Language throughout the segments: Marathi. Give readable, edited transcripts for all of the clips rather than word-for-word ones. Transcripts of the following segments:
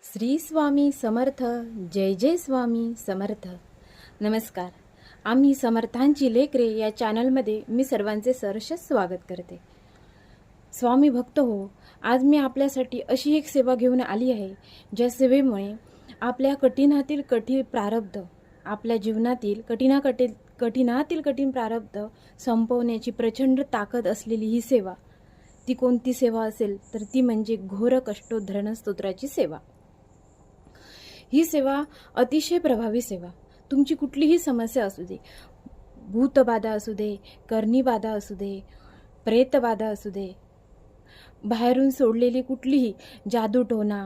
श्री स्वामी समर्थ. जय जय स्वामी समर्थ. नमस्कार. आम्ही समर्थांची लेकरे या चॅनलमध्ये मी सर्वांचे सहर्ष स्वागत करते. स्वामी भक्त हो, आज मी आपल्यासाठी अशी एक सेवा घेऊन आली आहे, ज्या सेवेमुळे आपल्या कठीणातील कठीण प्रारब्ध, आपल्या जीवनातील कठीणातील कठीण प्रारब्ध संपवण्याची प्रचंड ताकद असलेली ही सेवा. ती कोणती सेवा असेल तर ती म्हणजे घोर कष्टोद्धरण स्तोत्राची सेवा. ही सेवा अतिशय प्रभावी सेवा. तुमची कुठलीही समस्या असू दे, भूतबाधा असू दे, कर्णीबाधा असू दे, प्रेतबाधा असू दे, बाहेरून सोडलेली कुठलीही जादूटोणा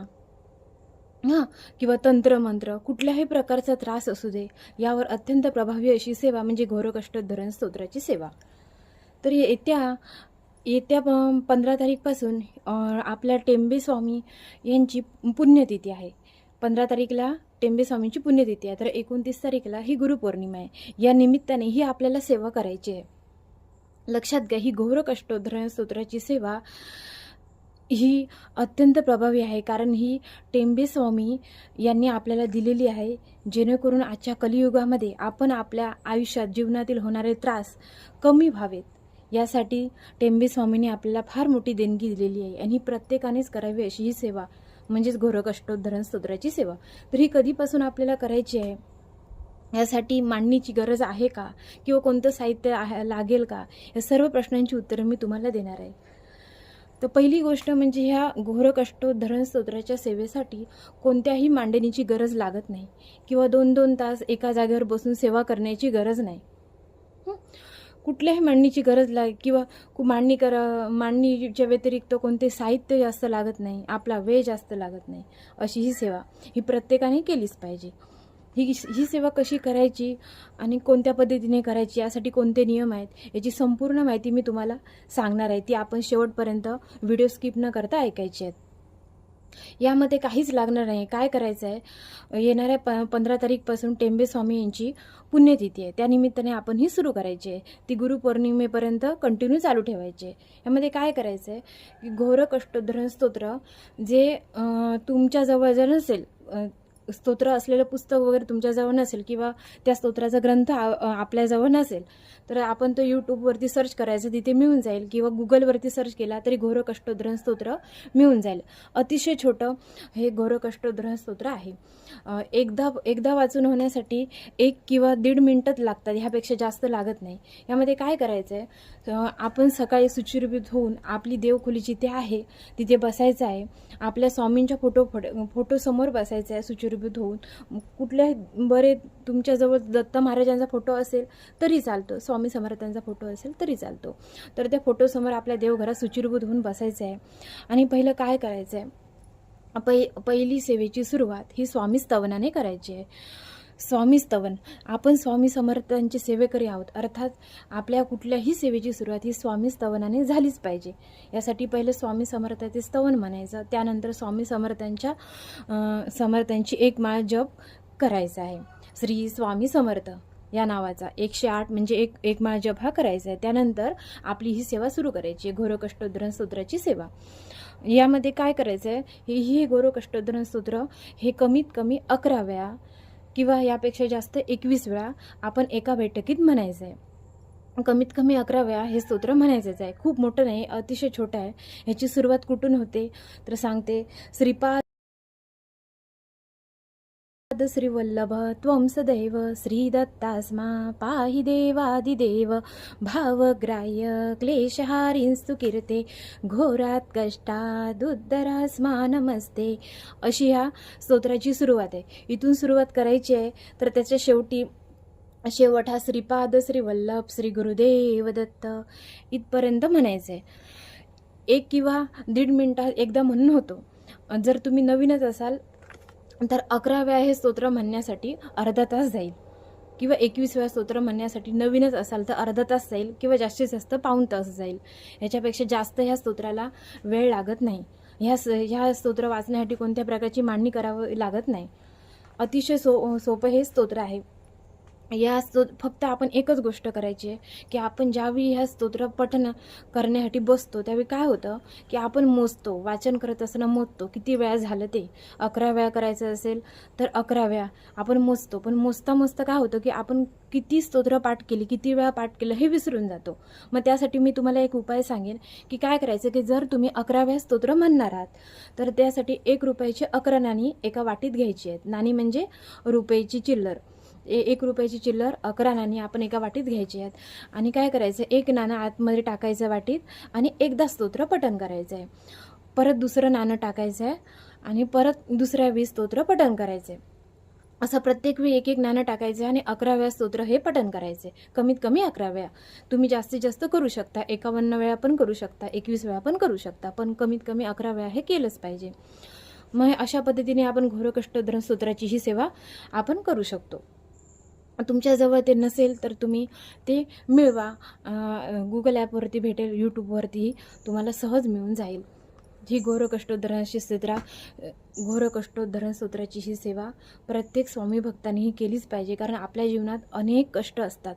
किंवा तंत्रमंत्र, कुठल्याही प्रकारचा त्रास असू दे, यावर अत्यंत प्रभावी अशी सेवा म्हणजे घोर कष्टोद्धरण स्तोत्राची सेवा. तर येत्या 15 तारीखपासून आपल्या टेंबे स्वामी यांची पुण्यतिथी आहे. 15 तारीखला टेंबे स्वामींची पुण्यतिथी आहे, तर 29 तारीखला ही गुरुपौर्णिमा आहे. या निमित्ताने ही आपल्याला सेवा करायची आहे. लक्षात घ्या, ही घोर कष्टोद्धरण स्तोत्राची सेवा ही अत्यंत प्रभावी आहे, कारण ही टेंबे स्वामी यांनी आपल्याला दिलेली आहे, जेणेकरून आजच्या कलियुगामध्ये आपण आपल्या आयुष्यात जीवनातील होणारे त्रास कमी व्हावेत. यासाठी टेंबे स्वामींनी आपल्याला फार मोठी देणगी दिलेली आहे आणि प्रत्येकानेच करावी अशी ही सेवा म्हणजेच घोर कष्टोद्धरण स्तोत्राची सेवा. तर ही कधीपासून आपल्याला करायची आहे, यासाठी मांडणीची गरज आहे का, किंवा कोणतं साहित्य लागेल का, या सर्व प्रश्नांची उत्तरं मी तुम्हाला देणार आहे. तर पहिली गोष्ट म्हणजे ह्या घोर कष्टोद्धरण स्तोत्राच्या सेवेसाठी कोणत्याही मांडणीची गरज लागत नाही, किंवा 2-2 तास एका जागेवर बसून सेवा करण्याची गरज नाही. कुठल्याही मांडणीची गरज किंवा मांडणीच्या व्यतिरिक्त कोणते साहित्य जास्त लागत नाही, आपला वेळ जास्त लागत नाही. अशी ही सेवा ही प्रत्येकाने केलीच पाहिजे. ही सेवा कशी करायची आणि कोणत्या पद्धतीने करायची, यासाठी कोणते नियम आहेत, याची संपूर्ण माहिती मी तुम्हाला सांगणार आहे. ती आपण शेवटपर्यंत व्हिडिओ स्किप न करता ऐकायची आहेत. यामध्ये काहीच लागणार नाही. काय करायचं आहे, येणाऱ्या 15 तारीखपासून टेंबे स्वामी यांची पुण्यतिथी आहे, त्यानिमित्ताने आपण ही सुरू करायची आहे. ती गुरुपौर्णिमेपर्यंत कंटिन्यू चालू ठेवायची आहे. यामध्ये काय करायचं आहे की घोर कष्टोद्धरण स्तोत्र जे तुमच्याजवळ जर नसेल, स्तोत्र असलेलं पुस्तक वगैरे तुमच्याजवळ नसेल, किंवा त्या स्तोत्राचा ग्रंथ आपल्याजवळ नसेल, तर आपण तो यूट्यूबवरती सर्च करायचं, तिथे मिळून जाईल, किंवा गुगलवरती सर्च केला तरी घोर कष्टोद्धरण स्तोत्र मिळून जाईल. अतिशय छोटं हे घोर कष्टोद्धरण स्तोत्र आहे. एकदा वाचून होण्यासाठी 1 किंवा 1.5 मिनिटच लागतात, ह्यापेक्षा जास्त लागत नाही. यामध्ये काय करायचं आहे, आपण सकाळी सुचिर्भूत होऊन आपली देवखोली जिथे आहे तिथे बसायचं आहे. आपल्या स्वामींच्या फोटोसमोर बसायचं आहे सुचिर्भूत होऊन. कुठल्या तुमच्याजवळ दत्त महाराजांचा फोटो असेल तरी चालतो, स्वामी समर्थांचा फोटो असेल तरी चालतो. तर त्या फोटोसमोर आपल्या देवघरात सुचिर्भूत होऊन बसायचं आहे. आणि पहिलं काय करायचं आहे, पहिली सेवेची सुरुवात ही स्वामी स्तवनाने करायची आहे. स्वामी स्तवन, आपण स्वामी समर्थांचे सेवेकरी आहोत, अर्थात आपल्या कुठल्याही सेवेची सुरुवात ही स्वामी स्तवनाने झालीच पाहिजे. यासाठी पहिलं स्वामी समर्थाचे स्तवन म्हणायचं, त्यानंतर स्वामी समर्थांची 1 माळ जप करायचा आहे. श्री स्वामी समर्थ या नावाचा 108 म्हणजे एक माळ जप हा करायचा आहे. त्यानंतर आपली ही सेवा सुरू करायची आहे, घोर कष्टोद्धरण स्तोत्राची सेवा. यामध्ये काय करायचं आहे, ही घोर कष्टोद्धरण स्तोत्र हे कमीत कमी 11 वेळा किंवा यापेक्षा जास्त 21 वेळा आपण एका बैठकीत म्हणायचं आहे. कमीत कमी 11 वेळा हे स्तोत्र म्हणायचंच आहे. खूप मोठं नाही, अतिशय छोटं आहे. ह्याची सुरुवात कुठून होते तर सांगते, श्रीपाद श्रीवल्लभ त्वं सदैव श्रीदत्तास्मा पाहि देवादिदेव भावग्राह्य क्लेशहारिंस्तु कीर्ते घोरात कष्टादुद्धरास्मा नमस्ते. अशी ह्या स्तोत्राची सुरुवात आहे. इथून सुरुवात करायची आहे. तर त्याच्या शेवट हा श्रीपाद श्रीवल्लभ श्री गुरुदेव दत्त इथपर्यंत म्हणायचं आहे. 1 किंवा 1.5 मिनिटात एकदा म्हणून होतो. जर तुम्ही नवीनच असाल तर 11 वेळा हे स्तोत्र म्हणण्यासाठी अर्धा तास जाईल, किंवा 21 वेळा स्तोत्र म्हणण्यासाठी नवीनच असाल तर अर्धा तास जाईल, किंवा जास्तीत जास्त पाऊण तास जाईल. ह्याच्यापेक्षा जास्त ह्या स्तोत्राला वेळ लागत नाही. ह्या स्तोत्र वाचण्यासाठी कोणत्या प्रकारची मांडणी करावी लागत नाही. अतिशय सोपं हे स्तोत्र आहे. फक्त आपण एकच गोष्ट करायची आहे की आपण ज्यावेळी ह्या स्तोत्र पठण करण्यासाठी बसतो त्यावेळी काय होतं की आपण मोजतो, वाचन करत असताना मोजतो किती वेळा झालं ते. 11 वेळा करायचं असेल तर 11 वेळा आपण मोजतो, पण मोजता मोजता काय होतं की आपण किती स्तोत्र पाठ केली, किती वेळा पाठ केलं हे विसरून जातो. मग त्यासाठी मी तुम्हाला एक उपाय सांगेन की काय करायचं की जर तुम्ही 11 वेळा स्तोत्र म्हणणार आहात तर त्यासाठी 1 रुपयाची 11 नाणी एका वाटीत घ्यायची आहेत. नाणी म्हणजे रुपयाची चिल्लर. 1 रुपयाची चिल्लर 11 नाणी आपण एका वाटीत घ्यायची आहेत. आणि काय करायचं, एक नाणं आतमध्ये टाकायचं वाटीत आणि एकदा स्तोत्र पठण करायचं आहे. परत दुसरं नाणं टाकायचं आहे आणि परत दुसऱ्या वेळी स्तोत्र पठण करायचं आहे. असं प्रत्येक वेळी एक नाणं टाकायचं आहे आणि 11 वेळा स्तोत्र हे पठण करायचे. कमीत कमी 11 वेळा. तुम्ही जास्तीत जास्त करू शकता, 51 वेळा पण करू शकता, 21 वेळा पण करू शकता, पण कमीत कमी 11 वेळा हे केलंच पाहिजे. मग अशा पद्धतीने आपण घोरकष्टोद्धरण स्तोत्राची ही सेवा आपण करू शकतो. तुमच्याजवळ ते नसेल तर तुम्ही ते मिळवा. गुगल ॲपवरती भेटेल, यूट्यूबवरतीही तुम्हाला सहज मिळून जाईल. ही घोरकष्टोद्धरण स्तोत्राची ही सेवा प्रत्येक स्वामी भक्तांनीही केलीच पाहिजे. कारण आपल्या जीवनात अनेक कष्ट असतात,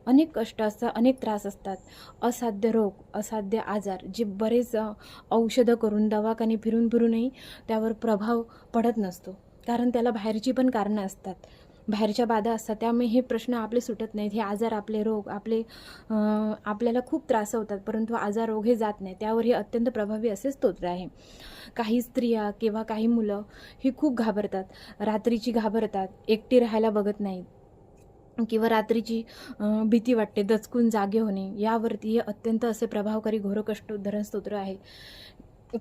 अनेक त्रास असतात, असाध्य रोग, असाध्य आजार, जे बरेच औषधं करून दवाखाने फिरूनही त्यावर प्रभाव पडत नसतो. कारण त्याला बाहेरची पण कारणं असतात, बाहेरच्या बाधा असतात. त्यामुळे हे प्रश्न आपले सुटत नाहीत. हे आजार, आपले रोग, आपल्याला खूप त्रास होतात, परंतु आजार रोग हे जात नाही. त्यावर हे अत्यंत प्रभावी असे स्तोत्र आहे. काही स्त्रिया किंवा काही मुलं ही खूप घाबरतात, रात्रीची घाबरतात, एकटी राहायला बघत नाहीत किंवा रात्रीची भीती वाटते, दचकून जागे होणे, यावरती हे अत्यंत असे प्रभावकारी घोरकष्टोद्धरण स्तोत्र आहे.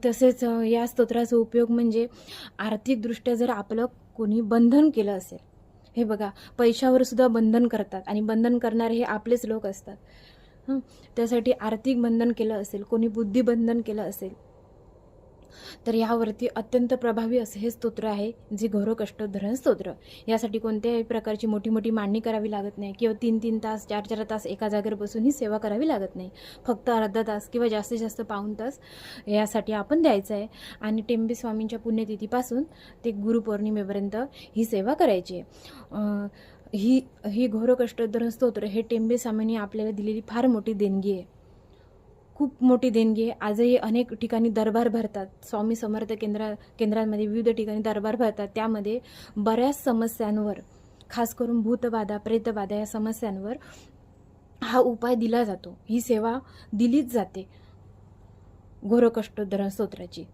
तसेच या स्तोत्राचा उपयोग म्हणजे आर्थिकदृष्ट्या जर आपलं कोणी बंधन केलं असेल, हे बघा पैशावर सुद्धा बंधन करतात आणि बंधन करणारे हे आपलेच लोक असतात. त्यासाठी आर्थिक बंधन केलं असेल, कोणी बुद्धिबंधन केलं असेल, तर यावरती अत्यंत प्रभावी असं हे स्तोत्र आहे, जे घोरकष्टोद्धरण स्तोत्र. यासाठी कोणत्याही प्रकारची मोठी मांडणी करावी लागत नाही किंवा 3-3 तास 4-4 तास एका जागेवर बसून ही सेवा करावी लागत नाही. फक्त अर्धा तास किंवा जास्तीत जास्त पाऊण तास यासाठी आपण द्यायचं आहे. आणि टेंबे स्वामींच्या पुण्यतिथीपासून ते गुरुपौर्णिमेपर्यंत ही सेवा करायची आहे. ही घोरकष्टोद्धरण स्तोत्र हे टेंबे स्वामींनी आपल्याला दिलेली फार मोठी देणगी आहे, खूप मोठी देणगी आहे. आजही अनेक ठिकाणी दरबार भरतात, स्वामी समर्थ केंद्रांमध्ये विविध ठिकाणी दरबार भरतात. त्यामध्ये बऱ्याच समस्यांवर, खास करून भूतबाधा, प्रेतबाधा या समस्यांवर हा उपाय दिला जातो. ही सेवा दिलीच जाते घोरकष्टोद्धरण स्तोत्राची.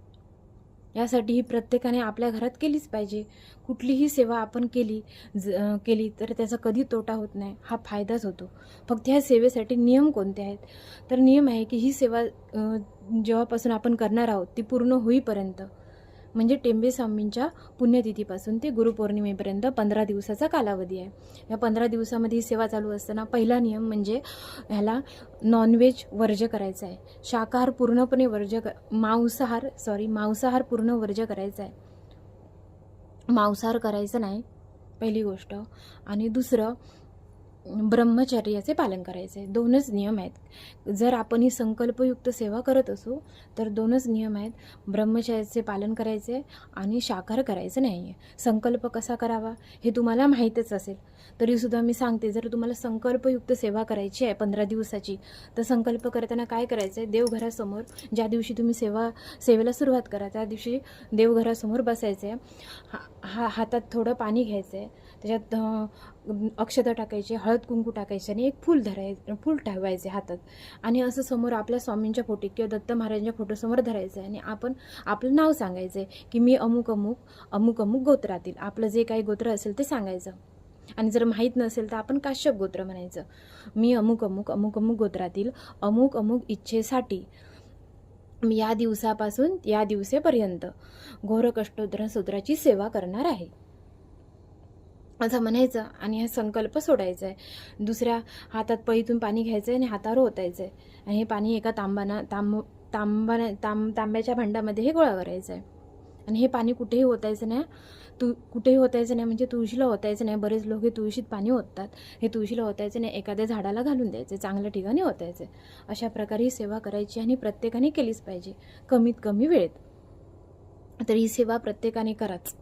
यासाठी ही प्रत्येकाने आपल्या घरात केलीच पाहिजे. कुठलीही सेवा आपण केली तर त्याचा कधी तोटा होत नाही, हा फायदाच होतो. फक्त ह्या सेवेसाठी नियम कोणते आहेत, तर नियम आहे की ही सेवा जेव्हापासून आपण करणार आहोत ती पूर्ण होईपर्यंत, म्हणजे टेंबे स्वामींच्या पुण्यतिथीपासून ते गुरुपौर्णिमेपर्यंत 15 दिवसाचा कालावधी आहे. या 15 दिवसामध्ये ही सेवा चालू असताना पहिला नियम म्हणजे ह्याला नॉनव्हेज वर्ज्य करायचं आहे. शाकाहार पूर्णपणे मांसाहार पूर्ण वर्ज्य करायचा आहे. मांसाहार करायचं नाही, पहिली गोष्ट. आणि दुसरं, ब्रह्मचर्याचे पालन करायचे आहे. 2च नियम आहेत. जर आपण ही संकल्पयुक्त सेवा करत असू तर 2च नियम आहेत, ब्रह्मचर्याचे पालन करायचे आणि शाकाहार करायचं नाही आहे. संकल्प कसा करावा हे तुम्हाला माहीतच असेल, तरीसुद्धा मी सांगते. जर तुम्हाला संकल्पयुक्त सेवा करायची आहे 15 दिवसाची, तर संकल्प करताना काय करायचं आहे, देवघरासमोर ज्या दिवशी तुम्ही सेवेला सुरुवात करा त्या दिवशी देवघरासमोर बसायचं आहे. हातात थोडं पाणी घ्यायचं आहे, त्याच्यात अक्षता टाकायची, हळद कुंकू टाकायचे आणि एक फूल ठेवायचे हातात. आणि असं समोर आपल्या स्वामींच्या फोटो किंवा दत्त महाराजांच्या फोटोसमोर धरायचं आहे आणि आपण आपलं नाव सांगायचं आहे की मी अमुक अमुक गोत्रातील, आपलं जे काही गोत्र असेल ते सांगायचं. आणि जर माहीत नसेल तर आपण काश्यप गोत्र म्हणायचं. मी अमुक अमुक गोत्रातील अमुक इच्छेसाठी मी या दिवसापासून या दिवसेपर्यंत घोरकष्टोद्धरण स्तोत्राची सेवा करणार आहे असं म्हणायचं आणि हा संकल्प सोडायचा आहे. दुसऱ्या हातात पळीतून पाणी घ्यायचं आहे आणि हातावर ओतायचं आहे आणि हे पाणी एका तांब्याच्या भांड्यामध्ये हे गोळा करायचं आहे. आणि हे पाणी कुठेही ओतायचं नाही, म्हणजे तुळशीला ओतायचं नाही. बरेच लोक हे तुळशीत पाणी ओततात, हे तुळशीला ओतायचं नाही, एखाद्या झाडाला घालून द्यायचं, चांगल्या ठिकाणी ओतायचं. अशा प्रकारे ही सेवा करायची आणि प्रत्येकाने केलीच पाहिजे कमीत कमी वेळेत. तर ही सेवा प्रत्येकाने कराच.